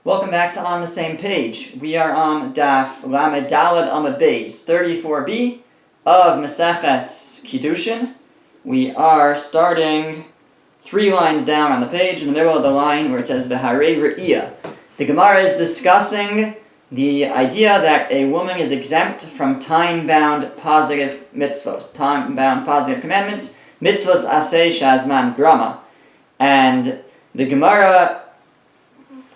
Welcome back to On the Same Page. We are on Daf Lamed Daled Amud Beis 34b of Maseches Kiddushin. We are starting 3 lines down on the page, in the middle of the line where it says V'harei Re'iyah. The Gemara is discussing the idea that a woman is exempt from time-bound positive mitzvos, time-bound positive commandments, mitzvos aseh shazman grama. And the Gemara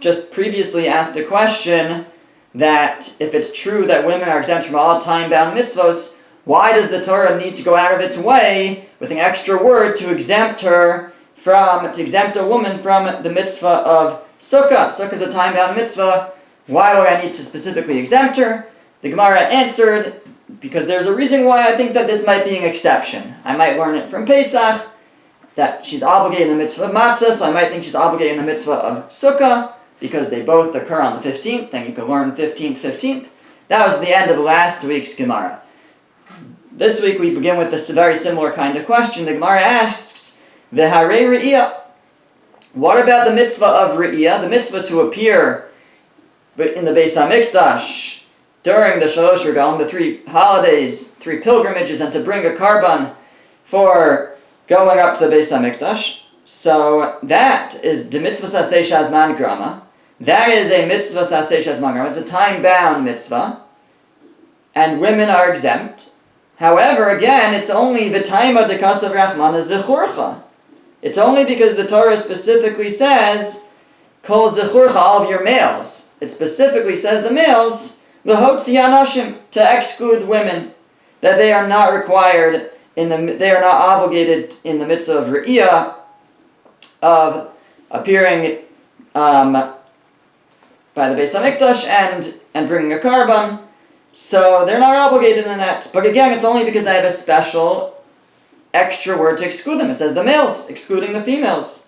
just previously asked a question that if it's true that women are exempt from all time-bound mitzvos, why does the Torah need to go out of its way with an extra word to exempt a woman from the mitzvah of sukkah? Sukkah is a time-bound mitzvah. Why would I need to specifically exempt her? The Gemara answered, because there's a reason why I think that this might be an exception. I might learn it from Pesach, that she's obligated in the mitzvah of matzah, so I might think she's obligated in the mitzvah of sukkah, because they both occur on the 15th, then you can learn 15th. That was the end of last week's Gemara. This week we begin with a very similar kind of question. The Gemara asks, V'harei Re'iyah. What about the mitzvah of Re'iyah, the mitzvah to appear in the Beis HaMikdash during the Shalosh Regalim, the 3 holidays, 3 pilgrimages, and to bring a karban for going up to the Beis HaMikdash? So that is the mitzvah saseh shazman grama. That is a mitzvah saseh shazman grama. It's a time-bound mitzvah, and women are exempt. However, again, it's only v'taima dekasav rachmana zechurcha. It's only because the Torah specifically says kol zechurcha, all of your males. It specifically says the males l'hotzi anashim, to exclude women, that they are not required they are not obligated in the mitzvah of re'iyah, of appearing by the Beis HaMikdash and bringing a karban, so they're not obligated in that. But again, it's only because I have a special extra word to exclude them. It says the males, excluding the females.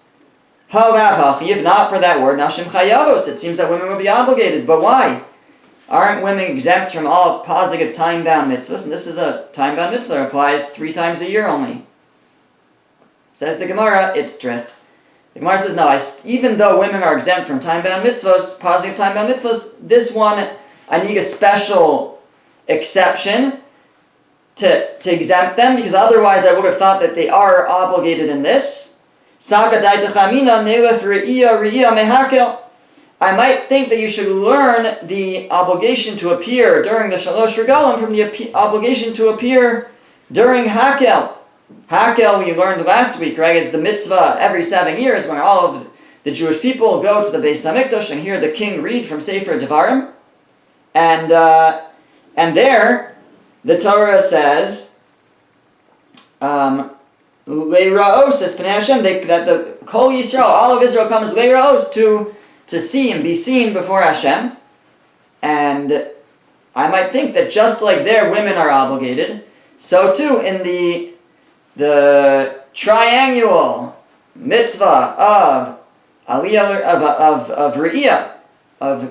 If not for that word, nashim chayavos, it seems that women will be obligated. But why? Aren't women exempt from all positive time-bound mitzvahs? And this is a time-bound mitzvah that applies 3 times a year only. Says the Gemara, it's drith. The Gemara says, no, even though women are exempt from time-bound mitzvahs, positive time-bound mitzvahs, this one, I need a special exception to exempt them, because otherwise I would have thought that they are obligated in this. I might think that you should learn the obligation to appear during the Shalosh Regalim from the obligation to appear during Hakel. Hakel, we learned last week, right, is the mitzvah every 7 years when all of the Jewish people go to the Beis HaMikdash and hear the king read from Sefer Devarim. And there, the Torah says, Le'ra'os es Pnei Hashem, that the Kol Yisrael, all of Israel comes Le'ra'os, to see and be seen before Hashem. And I might think that just like there women are obligated, so too in the triannual mitzvah of Aliyah of Re'iyah, of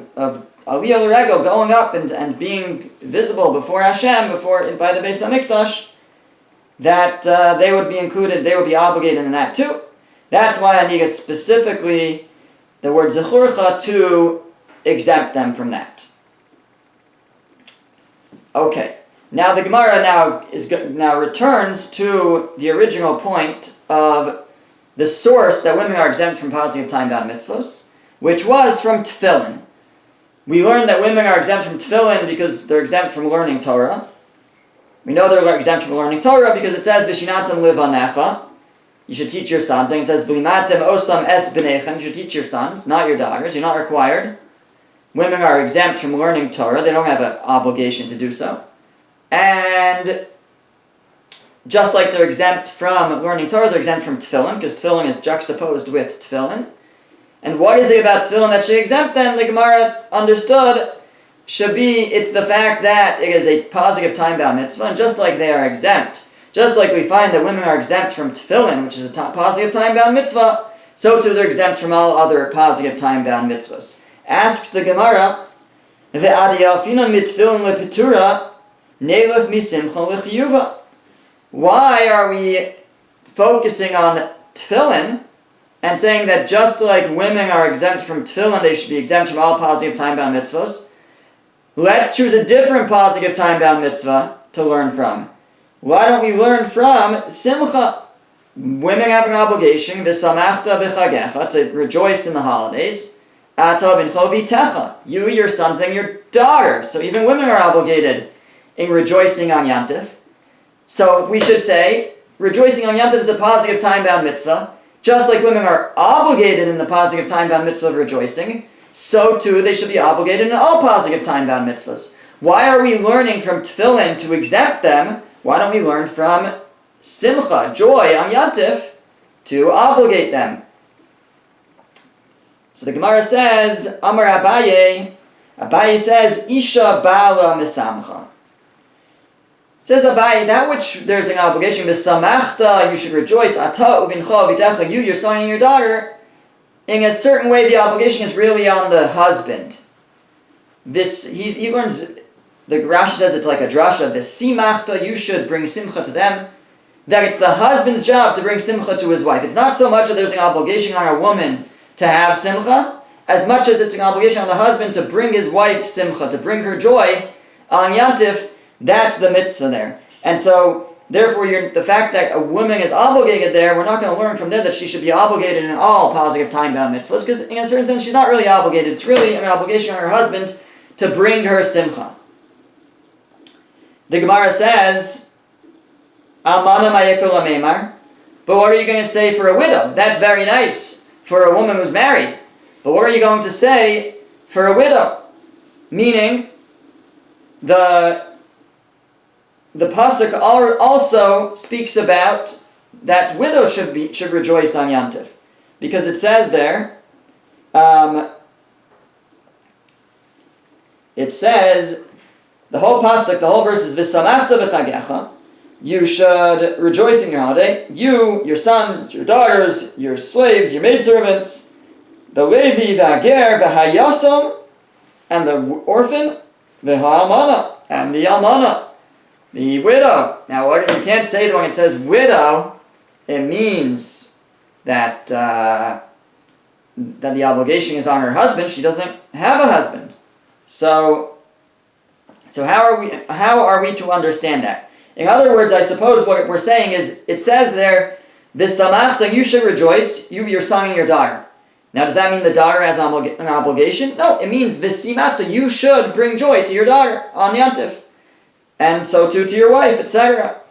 Aliyah L'Regel, going up and being visible before Hashem, by the Beis HaMikdash, that they would be included, they would be obligated in that too. That's why I need specifically the word zechurcha to exempt them from that. Okay. Now the Gemara now returns to the original point of the source that women are exempt from positive time-bound mitzvos, which was from tefillin. We learned that women are exempt from tefillin because they're exempt from learning Torah. We know they're exempt from learning Torah because it says v'shinatam livanecha, you should teach your sons, and it says v'limatem osam es b'nechem, you should teach your sons, not your daughters, you're not required. Women are exempt from learning Torah, they don't have an obligation to do so. And just like they're exempt from learning Torah, they're exempt from tefillin, because tefillin is juxtaposed with tefillin. And what is it about tefillin that should exempt them? The Gemara understood it's the fact that it is a positive time-bound mitzvah, and just like they are exempt, just like we find that women are exempt from tefillin, which is a positive time-bound mitzvah, so too they're exempt from all other positive time-bound mitzvahs. Asks the Gemara, ve'adiyalfinon mitfillin lepitura, why are we focusing on tefillin and saying that just like women are exempt from tefillin, they should be exempt from all positive time-bound mitzvahs. Let's choose a different positive time-bound mitzvah to learn from. Why don't we learn from simcha? Women have an obligation, v'samachta b'chagecha, to rejoice in the holidays. Ata b'ncho v'techa, you, your sons, and your daughter. So even women are obligated in rejoicing on Yom Tov. So we should say, rejoicing on Yom Tov is a positive time-bound mitzvah. Just like women are obligated in the positive time-bound mitzvah of rejoicing, so too they should be obligated in all positive time-bound mitzvahs. Why are we learning from tefillin to exempt them? Why don't we learn from simcha, joy on Yom Tov, to obligate them? So the Gemara says, Amar Abaye says, Isha bala misamcha. Says Abaye, that which there's an obligation, v'samachta, you should rejoice, ata uvincha v'techa, you, your son, and your daughter. In a certain way, the obligation is really on the husband. He learns, the Rashi says it's like a drasha, v'simachta, you should bring simcha to them. That it's the husband's job to bring simcha to his wife. It's not so much that there's an obligation on a woman to have simcha, as much as it's an obligation on the husband to bring his wife simcha, to bring her joy on Yom Tov. That's the mitzvah there. And so, therefore, the fact that a woman is obligated there, we're not going to learn from there that she should be obligated in all positive time-bound mitzvahs, because in a certain sense, she's not really obligated. It's really an obligation on her husband to bring her simcha. The Gemara says, Almana ma'yekol meimar. But what are you going to say for a widow? That's very nice for a woman who's married. But what are you going to say for a widow? Meaning, the pasuk also speaks about that widows should rejoice on Yom Tov, because it says there, it says the whole pasuk, the whole verse is v'samachta b'chagecha. You should rejoice in your holiday. You, your sons, your daughters, your slaves, your maidservants, the Levi, the Hager, the Hayasom, and the orphan, the Ha'almana, and the Almana. The widow. Now, you can't say that when it says widow, it means that that the obligation is on her husband. She doesn't have a husband. So how are we to understand that? In other words, I suppose what we're saying is, it says there, v'samachta, you should rejoice, you, your son, and your daughter. Now, does that mean the daughter has an obligation? No, it means v'simachta, you should bring joy to your daughter on Yom Tov. And so too to your wife, etc.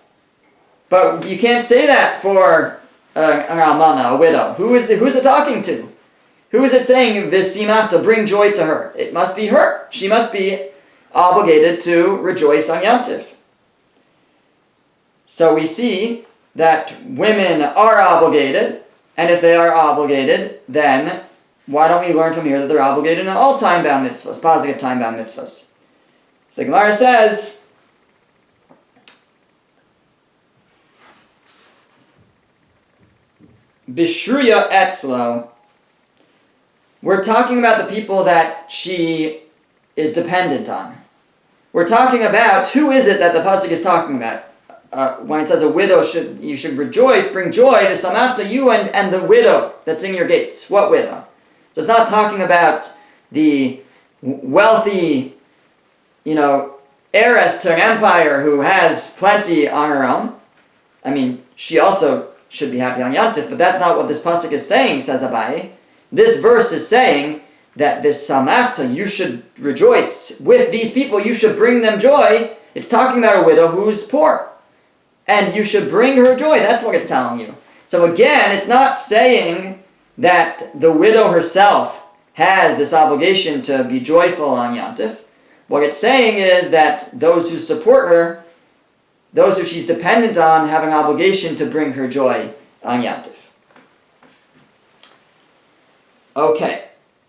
But you can't say that for an almana, a widow. Who is it talking to? Who is it saying, v'simachta, bring joy to her? It must be her. She must be obligated to rejoice on Yom Tov. So we see that women are obligated, and if they are obligated, then why don't we learn from here that they're obligated in all time-bound mitzvahs, positive time-bound mitzvahs? So the Gemara says, Bishruya etzlo. We're talking about the people that she is dependent on. We're talking about, who is it that the pasuk is talking about? When it says a widow you should rejoice, bring joy, the samachta, you and the widow that's in your gates. What widow? So it's not talking about the wealthy, heiress to an empire who has plenty on her own. I mean, she also should be happy on Yom Tov, but that's not what this pasuk is saying, says Abaye. This verse is saying that this samachta, you should rejoice with these people, you should bring them joy. It's talking about a widow who's poor. And you should bring her joy. That's what it's telling you. So again, it's not saying that the widow herself has this obligation to be joyful on Yom Tov. What it's saying is that those who support her, those who she's dependent on, have an obligation to bring her joy on Yom Tov. Okay,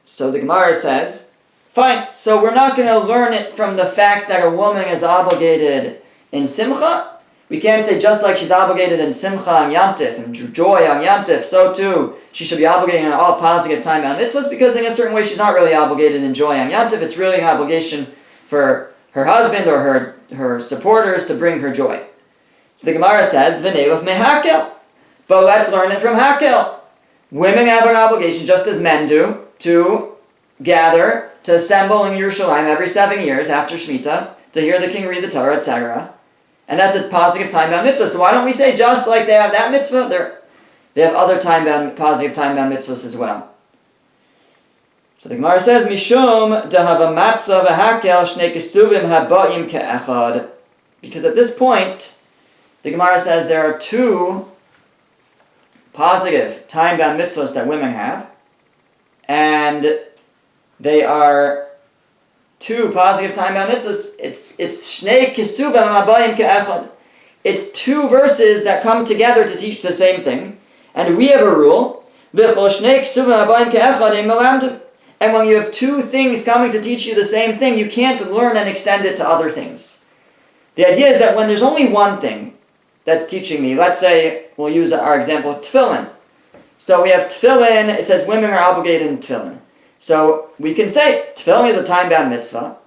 so the Gemara says, fine, so we're not going to learn it from the fact that a woman is obligated in Simcha. We can't say just like she's obligated in Simcha on Yom Tov and joy on Yom Tov, so too she should be obligated in all positive time-bound mitzvahs, because in a certain way she's not really obligated in joy on Yom Tov. It's really an obligation for her husband or her supporters to bring her joy. So the Gemara says, V'neiluf mehakel. But let's learn it from Hakel. women have an obligation, just as men do, to gather, to assemble in Yerushalayim every 7 years after Shemitah, to hear the king read the Torah, etc. And that's a positive time-bound mitzvah. So why don't we say just like they have that mitzvah, they have other positive time-bound mitzvahs as well? So the Gemara says, Mishum dehava matzah v'hakel shnei kesuvim haba'im ke'echad. Because at this point, the Gemara says there are two positive time-bound mitzvahs that women have, and they are two positive time-bound mitzvahs. It's shnei kesuvim haba'im ke'echad. It's two verses that come together to teach the same thing, and we have a rule, v'chol shnei kesuvim haba'im ke'echad im melamdim. And when you have two things coming to teach you the same thing, you can't learn and extend it to other things. The idea is that when there's only one thing that's teaching me, let's say, we'll use our example, tefillin. So we have tefillin, it says women are obligated in tefillin. So we can say, tefillin is a time-bound mitzvah.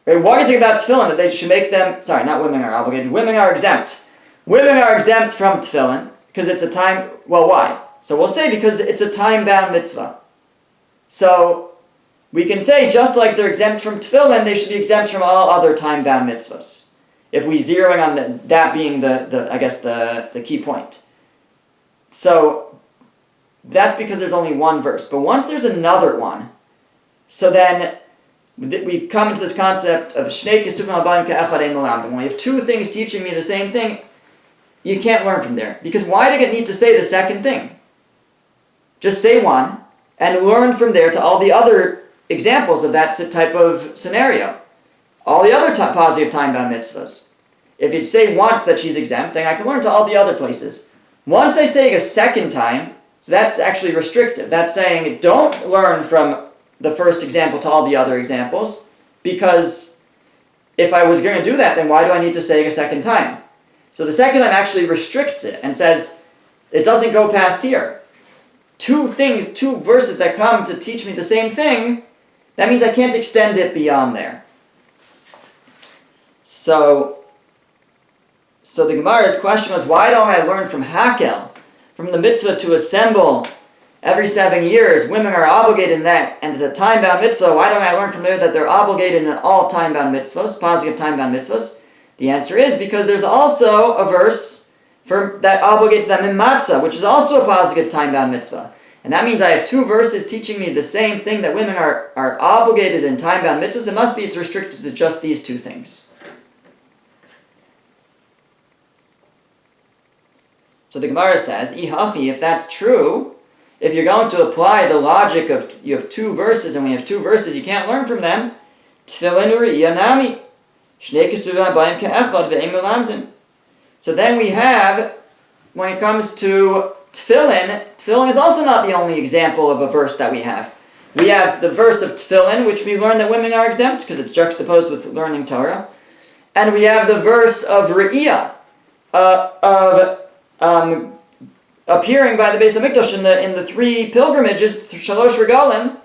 Right? What is it about tefillin that they should make them, sorry, not women are obligated, women are exempt. Women are exempt from tefillin because it's a time, well, why? So we'll say because it's a time-bound mitzvah. So we can say, just like they're exempt from tefillin, they should be exempt from all other time-bound mitzvahs. If we zero in on that being the key point. So that's because there's only one verse. But once there's another one, so then we come into this concept of shnei kesuvim haba'im ke'echad ein melamdim. When you have two things teaching me the same thing, you can't learn from there. Because why did it need to say the second thing? Just say one, and learn from there to all the other examples of that type of scenario. All the other positive time-bound mitzvahs. If you'd say once that she's exempt, then I can learn to all the other places. Once I say a second time, so that's actually restrictive. That's saying don't learn from the first example to all the other examples, because if I was going to do that, then why do I need to say a second time? So the second time actually restricts it and says it doesn't go past here. Two verses that come to teach me the same thing, that means I can't extend it beyond there. So the Gemara's question was, why don't I learn from Hakel, from the mitzvah to assemble every 7 years? Women are obligated in that, and it's a time-bound mitzvah. Why don't I learn from there that they're obligated in all time-bound mitzvahs, positive time-bound mitzvahs? The answer is because there's also a verse that obligates them in matzah, which is also a positive time-bound mitzvah. And that means I have two verses teaching me the same thing, that women are obligated in time-bound mitzvahs. It must be it's restricted to just these two things. So the Gemara says, Ihachi, if that's true, if you're going to apply the logic of you have two verses, and we have two verses, you can't learn from them, Tefillin u'ri'iyah nami, shnei kesuvim haba'im ke'echad ve'ein melamdim. So then we have, when it comes to tefillin is also not the only example of a verse that we have. We have the verse of tefillin, which we learn that women are exempt, because it's juxtaposed with learning Torah. And we have the verse of Re'iyah, appearing by the Beis HaMikdash in the three pilgrimages, Shalosh Regalim,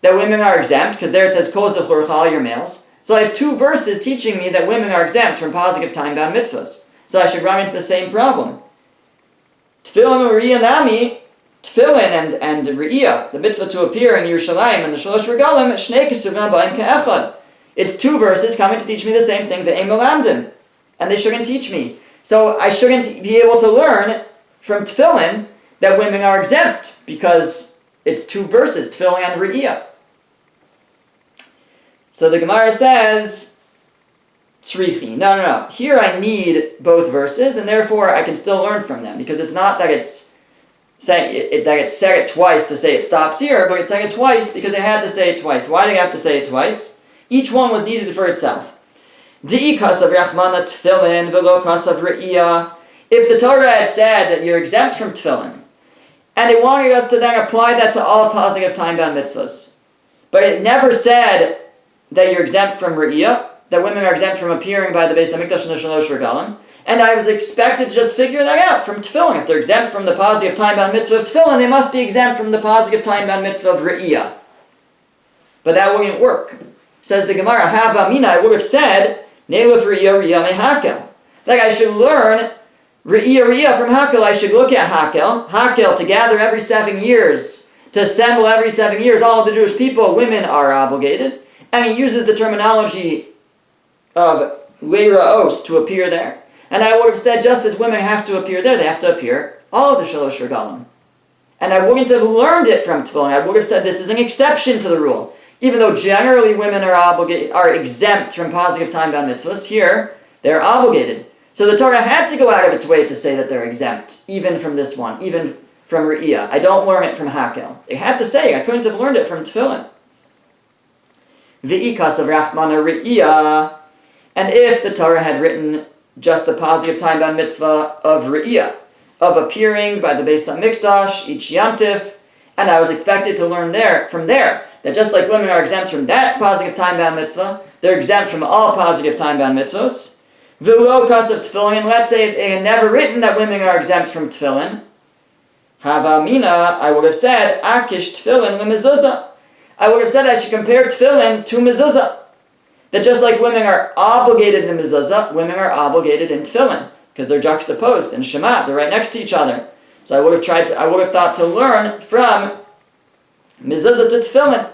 that women are exempt, because there it says, Kol zechur all your males. So I have two verses teaching me that women are exempt from positive time-bound mitzvahs. So I should run into the same problem. Tefillin u'riyah nami, tefillin and re'iyah, the mitzvah to appear in Yerushalayim and the Shalosh Regalim, shnei kesuvim haba'im ke'echad. It's two verses coming to teach me the same thing, ve'ein melamdim, and they shouldn't teach me. So I shouldn't be able to learn from tefillin that women are exempt, because it's two verses, tefillin and re'iyah. So the Gemara says, Tzrichi. No. Here I need both verses, and therefore I can still learn from them, because it's not that it's said it twice to say it stops here, but it's said it twice because they had to say it twice. Why do they have to say it twice? Each one was needed for itself. Di'i kasav rachmana tefillin v'lo kasav re'iyah. If the Torah had said that you're exempt from tefillin, and it wanted us to then apply that to all positive time-bound mitzvahs, but it never said that you're exempt from re'iyah, that women are exempt from appearing by the Beis HaMikdash and the Shalosh Regalim, and I was expected to just figure that out from tefillin. If they're exempt from the positive time-bound mitzvah of tefillin, they must be exempt from the positive time-bound mitzvah of re'iyah. But that wouldn't work. Says the Gemara, Hava Mina, I would have said, Neiluf re'iyah re'iyah mehakel. Like I should learn Re'iyah from Hakel, I should look at Hakel, to gather every 7 years, to assemble every 7 years all of the Jewish people, women are obligated. And he uses the terminology of leiraos, to appear there. And I would have said, just as women have to appear there, they have to appear all of the Shalosh Regalim. And I wouldn't have learned it from Tefillin. I would have said this is an exception to the rule. Even though generally women are exempt from positive time-bound mitzvahs, here they're obligated. So the Torah had to go out of its way to say that they're exempt, even from this one, even from Re'iyah. I don't learn it from Hakel. They had to say, I couldn't have learned it from Tefillin. V'ikas of Rachmana Re'iyah. And if the Torah had written just the positive time-bound mitzvah of Re'iyah, of appearing by the Beis HaMikdash each Yantif, and I was expected to learn from there, that just like women are exempt from that positive time-bound mitzvah, they're exempt from all positive time-bound mitzvahs. V'lo kasav tefillin, let's say it had never written that women are exempt from tefillin. Hava mina, I would have said, akish tefillin lemezuzah. I would have said I should compare tefillin to mezuzah. That just like women are obligated in mezuzah, women are obligated in tefillin, because they're juxtaposed in Shema, they're right next to each other. So I would have thought to learn from mezuzah to tefillin.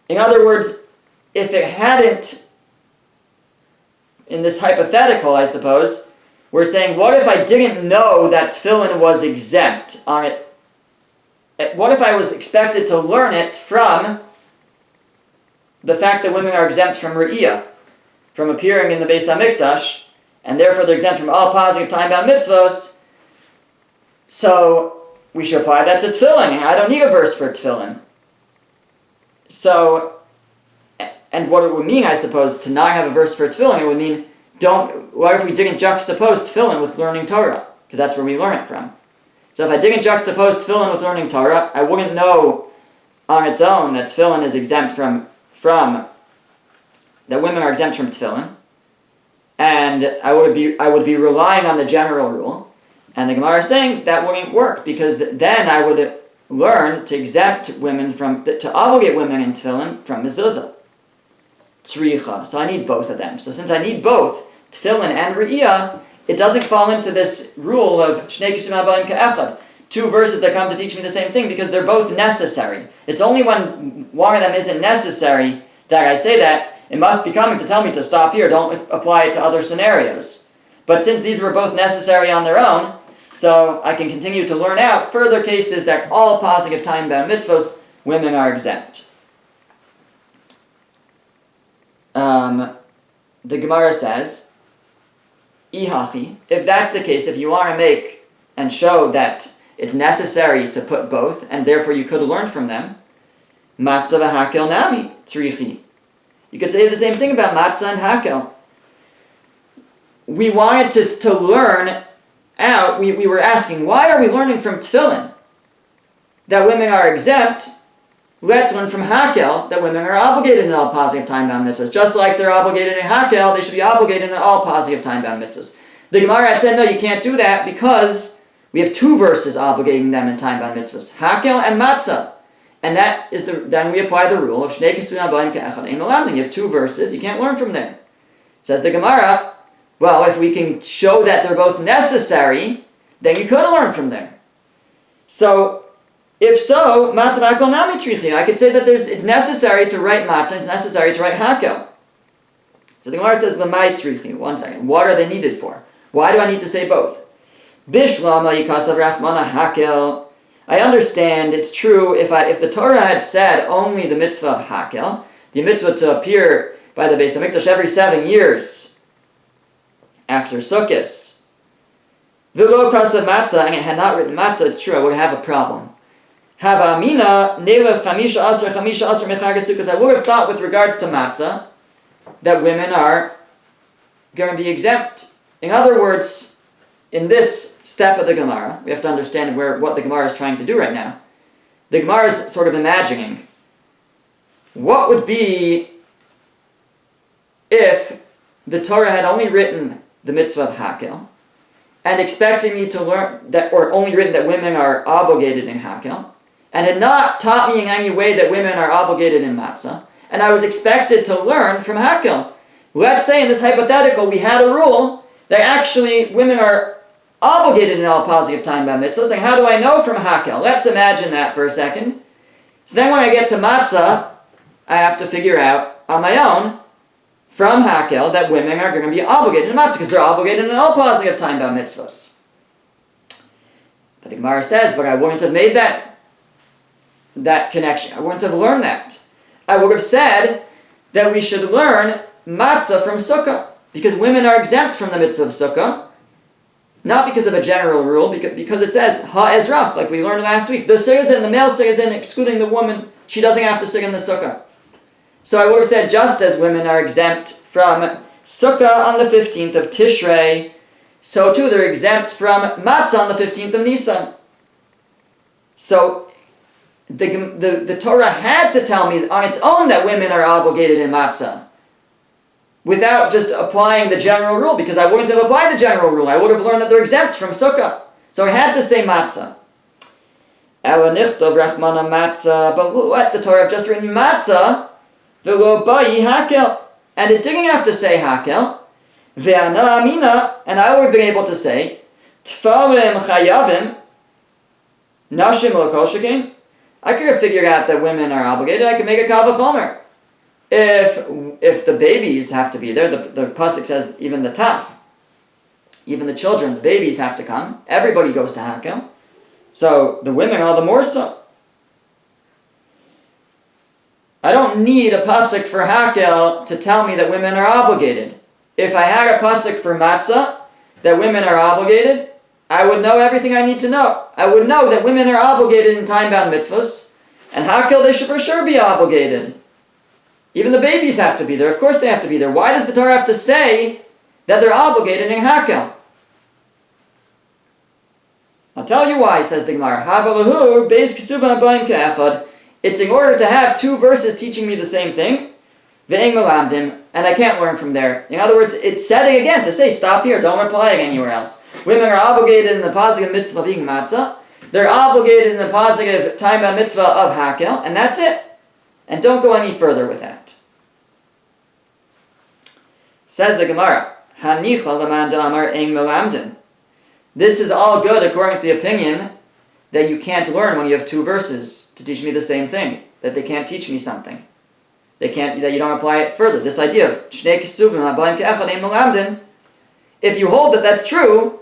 In other words, if it hadn't, in this hypothetical, I suppose, we're saying, what if I didn't know that tefillin was exempt on it? What if I was expected to learn it from the fact that women are exempt from Re'iyah, from appearing in the Beis HaMikdash, and therefore they're exempt from all positive time-bound mitzvos? So we should apply that to tefillin. I don't need a verse for tefillin. So, and what it would mean, I suppose, to not have a verse for tefillin, it would mean, what if we didn't juxtapose tefillin with learning Torah? Because that's where we learn it from. So if I didn't juxtapose tefillin with learning Torah, I wouldn't know on its own that tefillin is exempt from that women are exempt from tefillin, and I would be relying on the general rule, and the Gemara is saying that wouldn't work, because then I would learn to exempt women to obligate women in tefillin from mezuzah. Tzricha. So I need both of them. So since I need both tefillin and Re'iyah, it doesn't fall into this rule of Shnei Kisum Habayim Ka'echad, two verses that come to teach me the same thing, because they're both necessary. It's only when one of them isn't necessary that I say that. It must be coming to tell me to stop here, don't apply it to other scenarios. But since these were both necessary on their own, so I can continue to learn out further cases that all positive time-bound mitzvos, women are exempt. The Gemara says, Ihachi, if that's the case, if you want to make and show that it's necessary to put both, and therefore you could learn from them, matzah v'hakel nami tzrichi. You could say the same thing about matzah and hakel. We wanted to learn out, we were asking, why are we learning from tefillin that women are exempt? Let's learn from hakel that women are obligated in all positive time-bound mitzvahs. Just like they're obligated in hakel, they should be obligated in all positive time-bound mitzvahs. The Gemara had said, no, you can't do that because we have two verses obligating them in time-bound mitzvahs, hakel and matzah. And that is then we apply the rule of Shnei Kisum Habayim Ka'echad Ein Melamdin. You have two verses, you can't learn from there. Says the Gemara, well, if we can show that they're both necessary, then you could learn from there. So, if so, matzah v'hakel nami tzrichi. I could say that it's necessary to write matzah, it's necessary to write hakel. So the Gemara says, l'mai tzrichi. One second. What are they needed for? Why do I need to say both? Bishlama yikasav rachmana hakel. I understand, it's true, if the Torah had said only the mitzvah of hakel, the mitzvah to appear by the Beis HaMikdash every 7 years after Sukkot, v'lo kasav matzah, and it had not written matzah, it's true, I would have a problem. Hava amina nelev chamisha asar mechag Sukkos. I would have thought with regards to matzah that women are going to be exempt. In other words, in this step of the Gemara, we have to understand what the Gemara is trying to do right now. The Gemara is sort of imagining what would be if the Torah had only written the mitzvah of hakel and expecting me to learn that, or only written that women are obligated in hakel, and had not taught me in any way that women are obligated in matzah, and I was expected to learn from hakel. Let's say in this hypothetical we had a rule that actually women are obligated in all positive time-bound mitzvahs. And how do I know from Hakel? Let's imagine that for a second. So then when I get to matzah, I have to figure out on my own from Hakel that women are going to be obligated in matzah because they're obligated in all positive time-bound mitzvahs. But the Gemara says, but I wouldn't have made that connection. I wouldn't have learned that. I would have said that we should learn matzah from sukkah because women are exempt from the mitzvah of sukkah, not because of a general rule, because it says ha-ezrach, like we learned last week. The citizen, the male citizen, excluding the woman, she doesn't have to sit in the sukkah. So I would have said, just as women are exempt from sukkah on the 15th of Tishrei, so too they're exempt from matzah on the 15th of Nisan. So the Torah had to tell me on its own that women are obligated in matzah, without just applying the general rule, because I wouldn't have applied the general rule. I would have learned that they're exempt from sukkah. So I had to say matzah. Ela nichtov rachmana matzah, but what? The Torah have just written matzah, v'lo bayi hakel, and it didn't have to say hakel. Ve'ana amina, and I would have been able to say tfalim chayavim, nashim l'kol shekin. I could have figured out that women are obligated. I could make a kal v'chomer. If the babies have to be there, the pasuk says even the taf, even the children, the babies have to come. Everybody goes to Hakel. So the women all the more so. I don't need a pasuk for Hakel to tell me that women are obligated. If I had a pasuk for matzah, that women are obligated, I would know everything I need to know. I would know that women are obligated in time-bound mitzvahs, and Hakel they should for sure be obligated. Even the babies have to be there. Of course they have to be there. Why does the Torah have to say that they're obligated in Hakel? I'll tell you why, says the Gemara. It's in order to have two verses teaching me the same thing, and I can't learn from there. In other words, it's setting again to say, stop here, don't apply it anywhere else. Women are obligated in the positive mitzvah of eating matzah. They're obligated in the positive time-bound mitzvah of Hakel, and that's it. And don't go any further with that. Says the Gemara, Hanicha l'man da'amar ein melamdin. This is all good according to the opinion that you can't learn when you have two verses to teach me the same thing, that they can't teach me something. That you don't apply it further. This idea of shnei kesuvim habayim ke'echad ein melamdin. If you hold that that's true,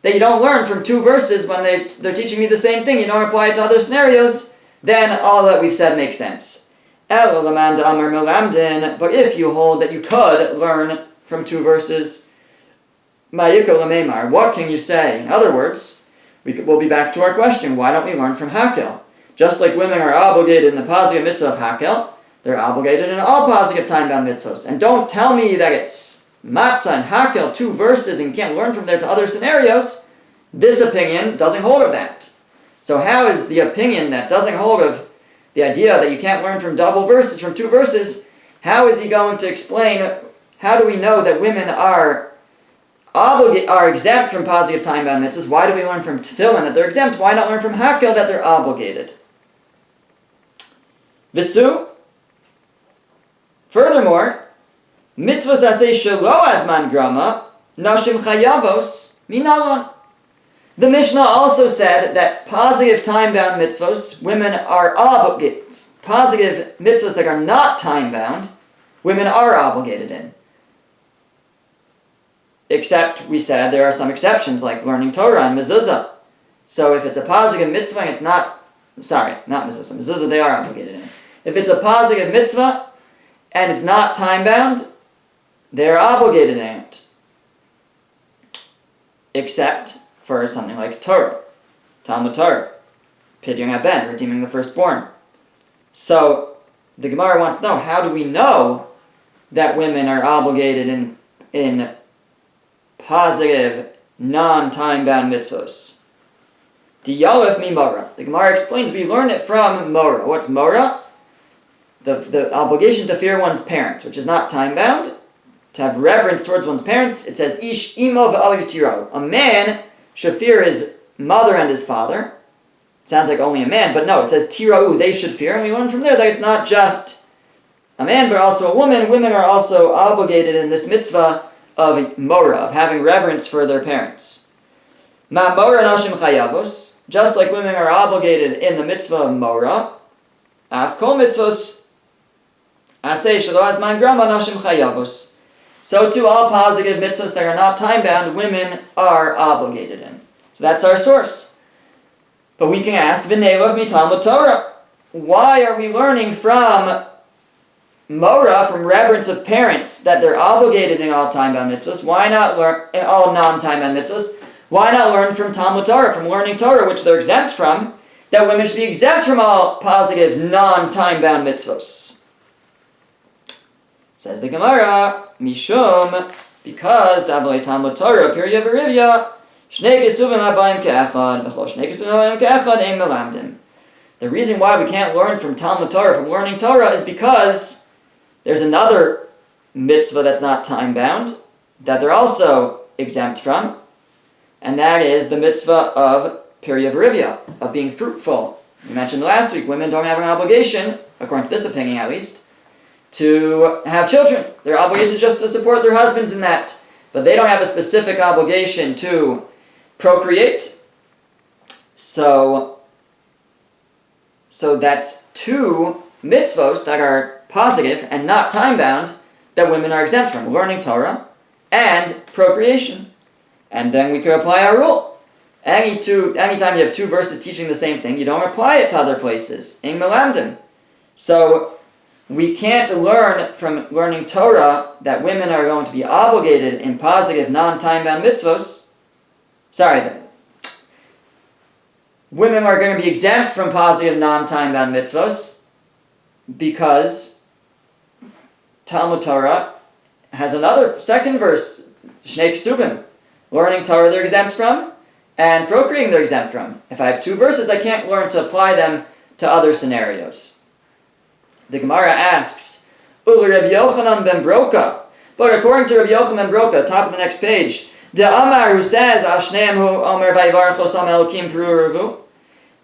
that you don't learn from two verses when they're teaching me the same thing, you don't apply it to other scenarios, then all that we've said makes sense. But if you hold that you could learn from two verses, what can you say? In other words, we'll be back to our question, why don't we learn from Hakel? Just like women are obligated in the positive mitzvah of Hakel, they're obligated in all positive time-bound mitzvahs. And don't tell me that it's matzah and Hakel, two verses, and you can't learn from there to other scenarios. This opinion doesn't hold of that. So how is the opinion that doesn't hold of the idea that you can't learn from double verses, from two verses, how is he going to explain, how do we know that women are exempt from positive time-bound mitzvahs? Why do we learn from tefillin that they're exempt? Why not learn from Hakel that they're obligated? Visu. Furthermore, mitzvahs aseh shelo azman grama, nashim chayavos minalon. The Mishnah also said that positive time-bound mitzvahs, women are obligated. Positive mitzvahs that are not time-bound, women are obligated in. Except, we said, there are some exceptions, like learning Torah and mezuzah. So if it's a positive mitzvah and it's not mezuzah. Mezuzah they are obligated in. If it's a positive mitzvah and it's not time-bound, they're obligated in it. Except for something like Torah, Talmud Torah, Pidyon Haben, redeeming the firstborn. So the Gemara wants to know, how do we know that women are obligated in positive, non-time-bound mitzvahs? Diyalef mi Mora. The Gemara explains we learn it from Mora. What's Mora? The obligation to fear one's parents, which is not time-bound. To have reverence towards one's parents, it says, Ish imo v'aviv tiro. A man should fear his mother and his father. It sounds like only a man, but no, it says tira'u, they should fear, and we learn from there that it's not just a man, but also a woman. Women are also obligated in this mitzvah of mora, of having reverence for their parents. Ma mora nashim chayavos, just like women are obligated in the mitzvah of mora, af kol mitzvos aseh shelo azman grama nashim chayavos. So too, all positive mitzvahs that are not time-bound, women are obligated in. So that's our source. But we can ask, v'neilov mitalmud Torah. Why are we learning from mora, from reverence of parents, that they're obligated in all time-bound mitzvahs? Why not learn in all non-time-bound mitzvahs? Why not learn from Talmud Torah, from learning Torah, which they're exempt from, that women should be exempt from all positive non-time-bound mitzvahs? Says the Gemara, Mishum, because Davalei Talmud Torah, Pirya V'Rivya, Shnei Gesuvim Abayim Ke'echad, V'chol Shnei Gesuvim Abayim Ke'echad, Ein Melamdim. The reason why we can't learn from Talmud Torah, from learning Torah, is because there's another mitzvah that's not time-bound, that they're also exempt from, and that is the mitzvah of Pirya V'Rivya, of being fruitful. We mentioned last week, women don't have an obligation, according to this opinion at least, to have children. Their obligation is just to support their husbands in that. But they don't have a specific obligation to procreate. So that's two mitzvos that are positive and not time-bound that women are exempt from. Learning Torah and procreation. And then we could apply our rule. Anytime you have two verses teaching the same thing, you don't apply it to other places. In Melamdim. So we can't learn from learning Torah that women are going to be obligated in positive non-time-bound mitzvos. Women are going to be exempt from positive non-time-bound mitzvos because Talmud Torah has another second verse, Shnei Ksuvim. Learning Torah they're exempt from, and procreating they're exempt from. If I have two verses, I can't learn to apply them to other scenarios. The Gemara asks, Uli Rabbi Yochanan ben Broka. But according to Rabbi Yochanan ben Broka, top of the next page, De Amar, who says, Al Shneim hu Omer Vayivarach Osam Elokim Peru.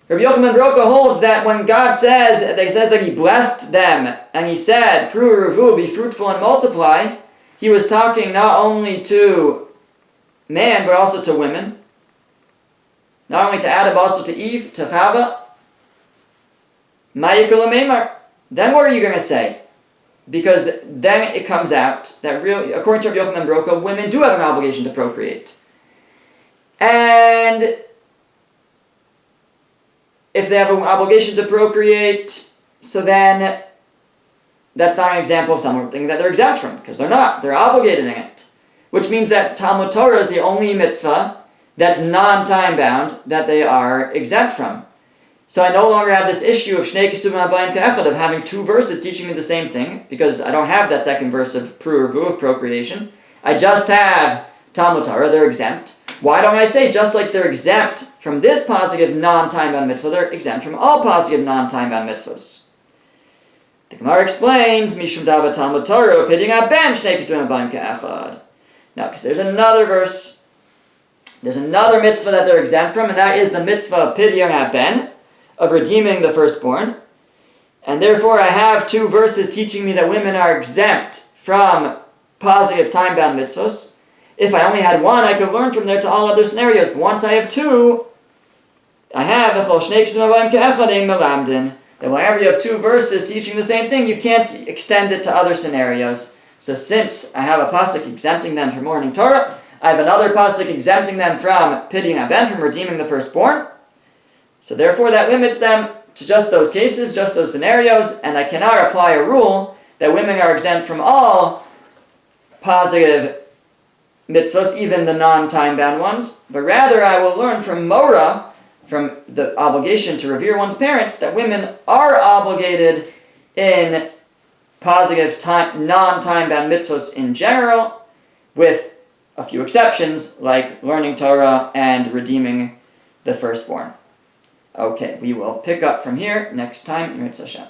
Rabbi Yochanan ben Broka holds that when God says that He blessed them, and He said, Peru, be fruitful and multiply, He was talking not only to man, but also to women. Not only to Adam, but also to Eve, to Chava. Ma'yikul Meimar. Then what are you going to say? Because then it comes out that really, according to Rabbi Yochanan ben Broka, women do have an obligation to procreate. And if they have an obligation to procreate, so then that's not an example of something that they're exempt from, because they're not. They're obligated in it. Which means that Talmud Torah is the only mitzvah that's non-time-bound that they are exempt from. So I no longer have this issue of Shnei Kesuvim Abayim Ke'echad, of having two verses teaching me the same thing, because I don't have that second verse of Pruruvu, of procreation. I just have Talmud Torah, they're exempt. Why don't I say, just like they're exempt from this positive non-time-bound mitzvah, they're exempt from all positive non-time-bound mitzvahs? The Gemara explains, Mishum Dava Talmud Torah, Piding Aben Shnei Kesuvim Abayim Ke'echad. Now, because there's another verse, there's another mitzvah that they're exempt from, and that is the mitzvah of Pidyon HaBen, of redeeming the firstborn. And therefore I have two verses teaching me that women are exempt from positive time-bound mitzvahs. If I only had one, I could learn from there to all other scenarios. But once I have two, I have that whenever you have two verses teaching the same thing, you can't extend it to other scenarios. So since I have a pasuk exempting them from learning Torah, I have another pasuk exempting them from Pidyon HaBen, from redeeming the firstborn. So therefore that limits them to just those cases, just those scenarios, and I cannot apply a rule that women are exempt from all positive mitzvahs, even the non-time-bound ones, but rather I will learn from Mora, from the obligation to revere one's parents, that women are obligated in positive non-time-bound mitzvahs in general, with a few exceptions, like learning Torah and redeeming the firstborn. Okay, we will pick up from here next time in Mitzvah Hashem.